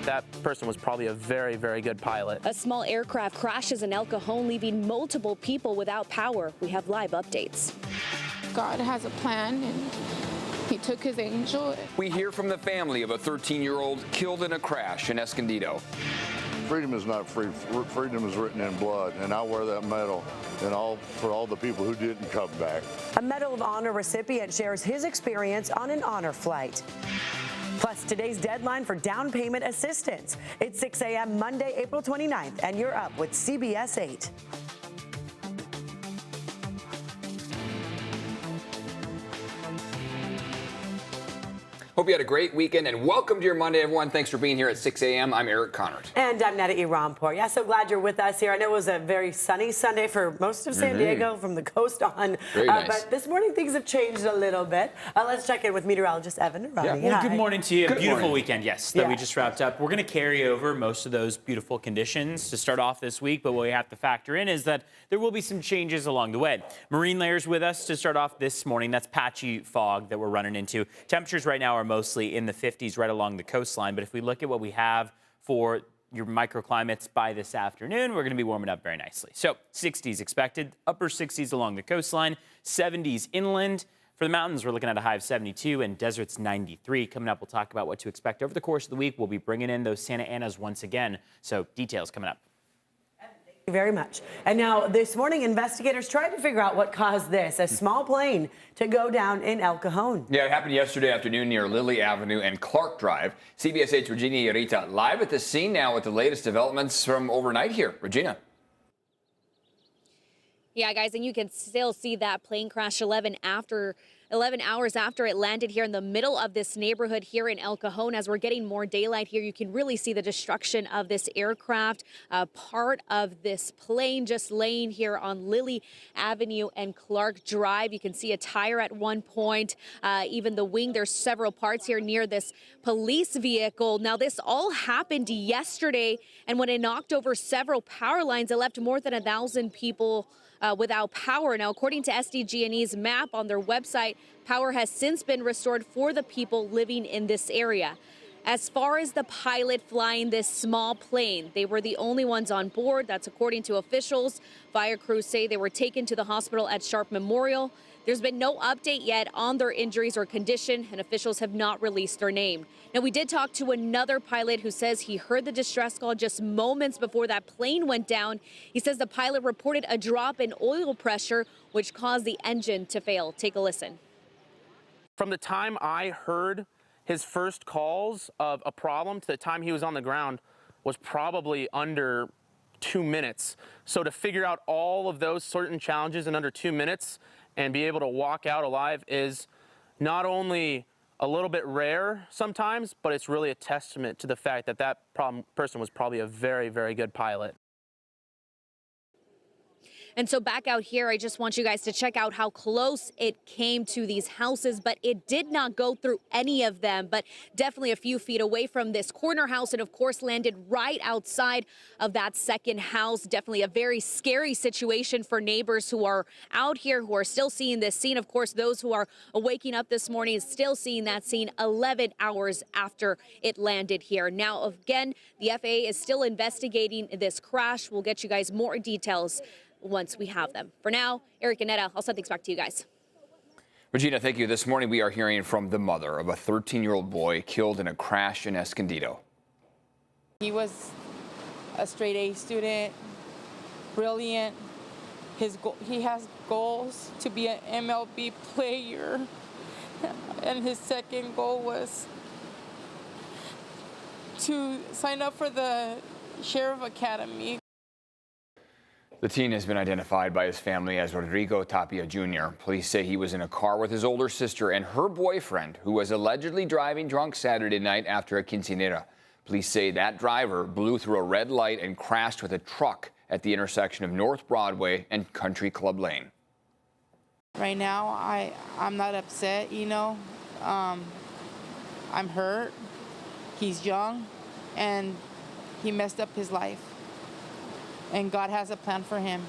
that person was probably a very, very good pilot. A small aircraft crashes in El Cajon, leaving multiple people without power. We have live updates. God has a plan, and he took his angel. We hear from the family of a 13-year-old killed in a crash in Escondido. Freedom is not free. Freedom is written in blood, and I wear that medal for all the people who didn't come back. A Medal of Honor recipient shares his experience on an honor flight. Plus, today's deadline for down payment assistance. It's 6 a.m. Monday, April 29th, and you're up with CBS 8. Hope you had a great weekend, and welcome to your Monday, everyone. Thanks for being here at 6 a.m. I'm Eric Connard. And I'm Netta Iranpour. Yeah, so glad you're with us here. I know it was a very sunny Sunday for most of San Diego, from the coast on. Very nice. But this morning, things have changed a little bit. Let's check in with meteorologist Evan and Ronnie. Well, Hi. good morning to you. Good Beautiful morning. weekend, yes, that we just wrapped up. We're going to carry over most of those beautiful conditions to start off this week, but what we have to factor in is that there will be some changes along the way. Marine layers with us to start off this morning. That's patchy fog that we're running into. Temperatures right now are mostly in the 50s right along the coastline, but if we look at what we have for your microclimates by this afternoon, we're going to be warming up very nicely. So 60s expected, upper 60s along the coastline, 70s inland. For the mountains, we're looking at a high of 72 and deserts 93. Coming up, we'll talk about what to expect over the course of the week. We'll be bringing in those Santa Anas once again. So details coming up. Thank you very much. And now this morning, investigators tried to figure out what caused this, a small plane to go down in El Cajon. Yeah, it happened yesterday afternoon near Lilly Avenue and Clark Drive. CBS 8's Regina Yarita live at the scene now with the latest developments from overnight here. Regina. Yeah, guys, and you can still see that plane crash 11 hours after it landed here in the middle of this neighborhood here in El Cajon. As we're getting more daylight here, you can really see the destruction of this aircraft. Part of this plane just laying here on Lilly Avenue and Clark Drive. You can see a tire at one point, even the wing. There's several parts here near this police vehicle. Now, this all happened yesterday, and when it knocked over several power lines, it left more than 1,000 people without power. Now, according to SDG&E's map on their website, power has since been restored for the people living in this area. As far as the pilot flying this small plane, they were the only ones on board. That's according to officials. Fire crews say they were taken to the hospital at Sharp Memorial. There's been no update yet on their injuries or condition, and officials have not released their name. Now, we did talk to another pilot who says he heard the distress call just moments before that plane went down. He says the pilot reported a drop in oil pressure, which caused the engine to fail. Take a listen. From the time I heard his first calls of a problem to the time he was on the ground was probably under 2 minutes. So to figure out all of those certain challenges in under 2 minutes and be able to walk out alive is not only a little bit rare sometimes, but it's really a testament to the fact that that person was probably a very, very good pilot. And so back out here, I just want you guys to check out how close it came to these houses, but it did not go through any of them, but definitely a few feet away from this corner house, and of course landed right outside of that second house. Definitely a very scary situation for neighbors who are out here, who are still seeing this scene. Of course, those who are waking up this morning still seeing that scene 11 hours after it landed here. Now, again, the FAA is still investigating this crash. We'll get you guys more details once we have them. For now, Eric and Netta, I'll send things back to you guys. Regina, thank you. This morning we are hearing from the mother of a 13-year-old boy killed in a crash in Escondido. He was a straight A student, brilliant. He has goals to be an MLB player, and his second goal was to sign up for the Sheriff Academy. The teen has been identified by his family as Rodrigo Tapia Jr. Police say he was in a car with his older sister and her boyfriend, who was allegedly driving drunk Saturday night after a quinceañera. Police say that driver blew through a red light and crashed with a truck at the intersection of North Broadway and Country Club Lane. Right now, I'm not upset, you know. I'm hurt. He's young, and he messed up his life. And God has a plan for him.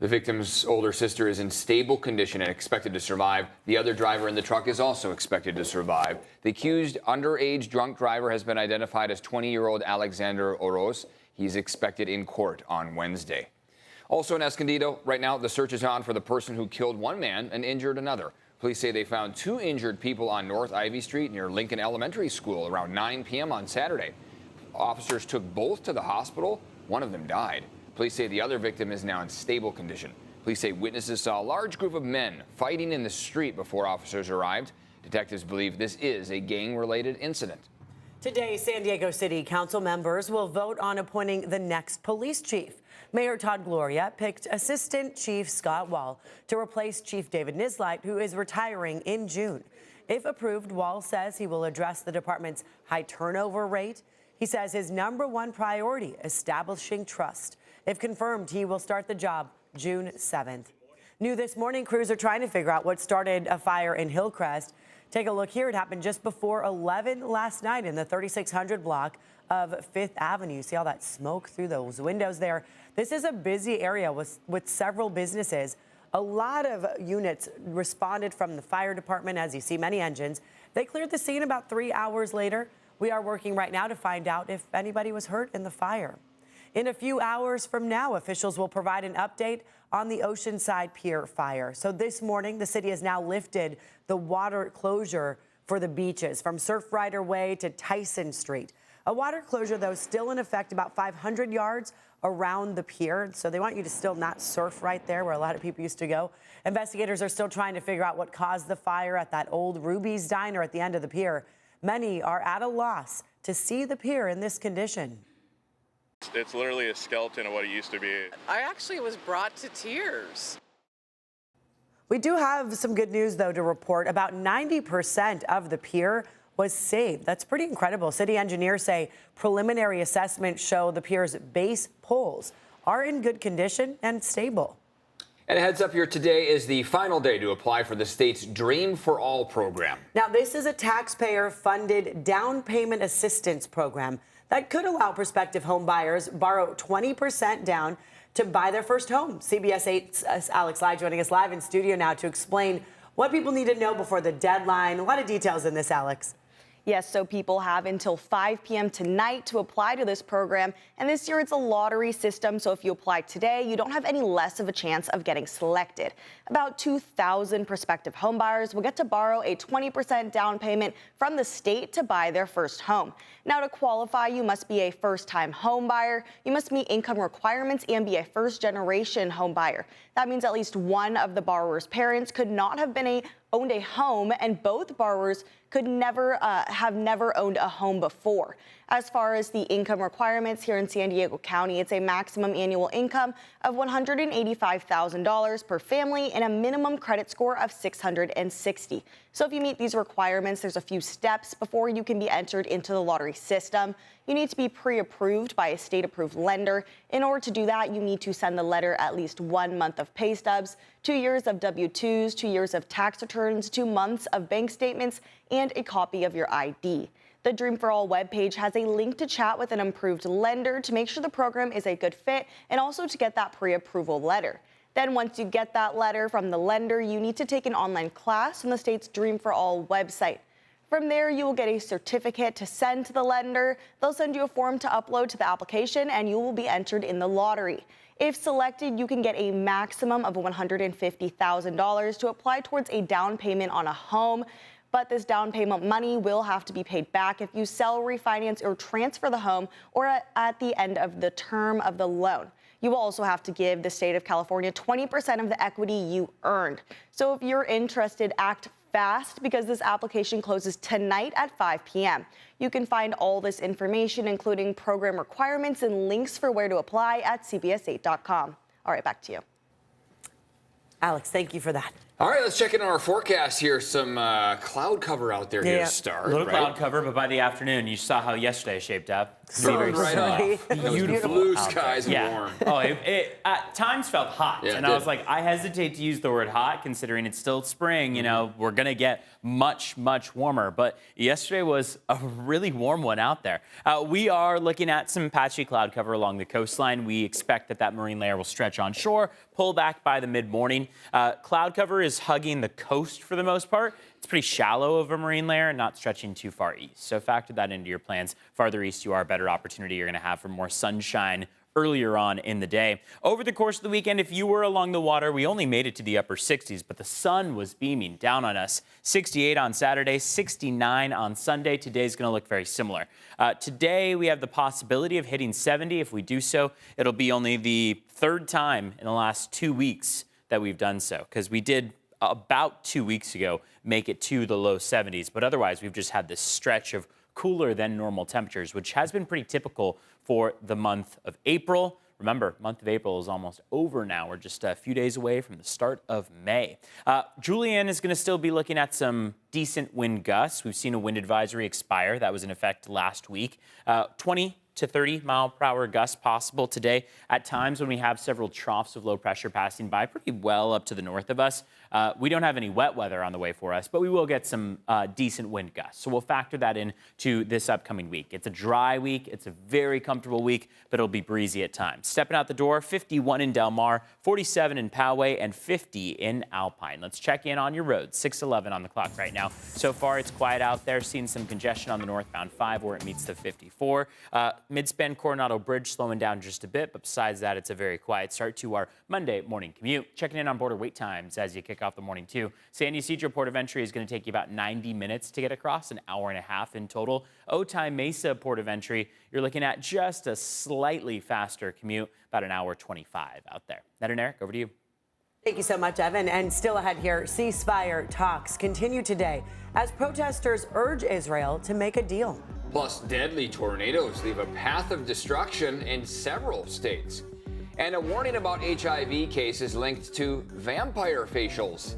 The victim's older sister is in stable condition and expected to survive. The other driver in the truck is also expected to survive. The accused underage drunk driver has been identified as 20-year-old Alexander Oroz. He's expected in court on Wednesday. Also in Escondido, right now, the search is on for the person who killed one man and injured another. Police say they found 2 injured people on North Ivy Street near Lincoln Elementary School around 9 p.m. on Saturday. Officers took both to the hospital. One of them died. Police say the other victim is now in stable condition. Police say witnesses saw a large group of men fighting in the street before officers arrived. Detectives believe this is a gang-related incident. Today, San Diego City Council members will vote on appointing the next police chief. Mayor Todd Gloria picked Assistant Chief Scott Wall to replace Chief David Nislight, who is retiring in June. If approved, Wall says he will address the department's high turnover rate. He says his #1 priority, establishing trust. If confirmed, he will start the job June 7th. New this morning, crews are trying to figure out what started a fire in Hillcrest. Take a look here. It happened just before 11 last night in the 3600 block of 5th Avenue. You see all that smoke through those windows there. This is a busy area with several businesses. A lot of units responded from the fire department, as you see, many engines. They cleared the scene about 3 hours later. We are working right now to find out if anybody was hurt in the fire. In a few hours from now, officials will provide an update on the Oceanside Pier fire. So this morning, the city has now lifted the water closure for the beaches from Surfrider Way to Tyson Street. A water closure, though, still in effect about 500 yards around the pier. So they want you to still not surf right there where a lot of people used to go. Investigators are still trying to figure out what caused the fire at that old Ruby's Diner at the end of the pier. Many are at a loss to see the pier in this condition. It's literally a skeleton of what it used to be. I actually was brought to tears. We do have some good news, though, to report. About 90% of the pier was saved. That's pretty incredible. City engineers say preliminary assessments show the pier's base poles are in good condition and stable. And a heads up here, today is the final day to apply for the state's Dream for All program. Now, this is a taxpayer-funded down payment assistance program that could allow prospective home buyers borrow 20% down to buy their first home. CBS 8's Alex Lai joining us live in studio now to explain what people need to know before the deadline. A lot of details in this, Alex. Yes, so people have until 5 p.m. tonight to apply to this program. And this year it's a lottery system, so if you apply today, you don't have any less of a chance of getting selected. About 2,000 prospective homebuyers will get to borrow a 20% down payment from the state to buy their first home. Now, to qualify, you must be a first-time homebuyer. You must meet income requirements and be a first-generation homebuyer. That means at least one of the borrower's parents could not have owned a home, and both borrowers could have never owned a home before. As far as the income requirements here in San Diego County, it's a maximum annual income of $185,000 per family and a minimum credit score of 660. So if you meet these requirements, there's a few steps before you can be entered into the lottery system. You need to be pre-approved by a state-approved lender. In order to do that, you need to send the letter at least 1 month of pay stubs, 2 years of W-2s, 2 years of tax returns, 2 months of bank statements, and a copy of your ID. The Dream for All webpage has a link to chat with an approved lender to make sure the program is a good fit and also to get that pre-approval letter. Then once you get that letter from the lender, you need to take an online class on the state's Dream for All website. From there, you will get a certificate to send to the lender. They'll send you a form to upload to the application, and you will be entered in the lottery. If selected, you can get a maximum of $150,000 to apply towards a down payment on a home. But this down payment money will have to be paid back if you sell, refinance, or transfer the home or at the end of the term of the loan. You will also have to give the state of California 20% of the equity you earned. So if you're interested, act fast because this application closes tonight at 5 p.m. You can find all this information, including program requirements and links for where to apply at cbs8.com. All right, back to you. Alex, thank you for that. All right, let's check in on our forecast here. Some cloud cover out there here to start. A little right? cloud cover, but by the afternoon, you saw how yesterday shaped up. Burned right off. Beautiful blue skies and warm. Oh, it at times felt hot, Yeah, and I was like, I hesitate to use the word hot, considering it's still spring. You know, we're gonna get much, much warmer. But yesterday was a really warm one out there. We are looking at some patchy cloud cover along the coastline. We expect that marine layer will stretch on shore, pull back by the mid-morning. Cloud cover is hugging the coast for the most part. It's pretty shallow of a marine layer and not stretching too far east. So factor that into your plans. Farther east you are, better opportunity you're going to have for more sunshine earlier on in the day. Over the course of the weekend, if you were along the water, we only made it to the upper 60s, but the sun was beaming down on us. 68 on Saturday, 69 on Sunday. Today's going to look very similar. Today, we have the possibility of hitting 70. If we do so, it'll be only the third time in the last 2 weeks that we've done so, because we did about 2 weeks ago make it to the low 70s, but otherwise we've just had this stretch of cooler than normal temperatures, which has been pretty typical for the month of April. Remember, month of April is almost over now. We're just a few days away from the start of May. Julian is going to still be looking at some decent wind gusts. We've seen a wind advisory expire. That was in effect last week. 20 to 30 mile per hour gusts possible today at times when we have several troughs of low pressure passing by pretty well up to the north of us. We don't have any wet weather on the way for us, but we will get some decent wind gusts. So we'll factor that in to this upcoming week. It's a dry week. It's a very comfortable week, but it'll be breezy at times. Stepping out the door, 51 in Del Mar, 47 in Poway, and 50 in Alpine. Let's check in on your roads. 6:11 on the clock right now. So far, it's quiet out there. Seeing some congestion on the northbound 5 where it meets the 54. Mid-span Coronado Bridge slowing down just a bit, but besides that, it's a very quiet start to our Monday morning commute. Checking in on border wait times as you kick off the morning too. San Ysidro Port of Entry is going to take you about 90 minutes to get across, an hour and a half in total. Otay Mesa Port of Entry, you're looking at just a slightly faster commute, about an hour 25 out there. Ned and Eric, over to you. Thank you so much, Evan. And still ahead here, ceasefire talks continue today as protesters urge Israel to make a deal. Plus, deadly tornadoes leave a path of destruction in several states. And a warning about HIV cases linked to vampire facials.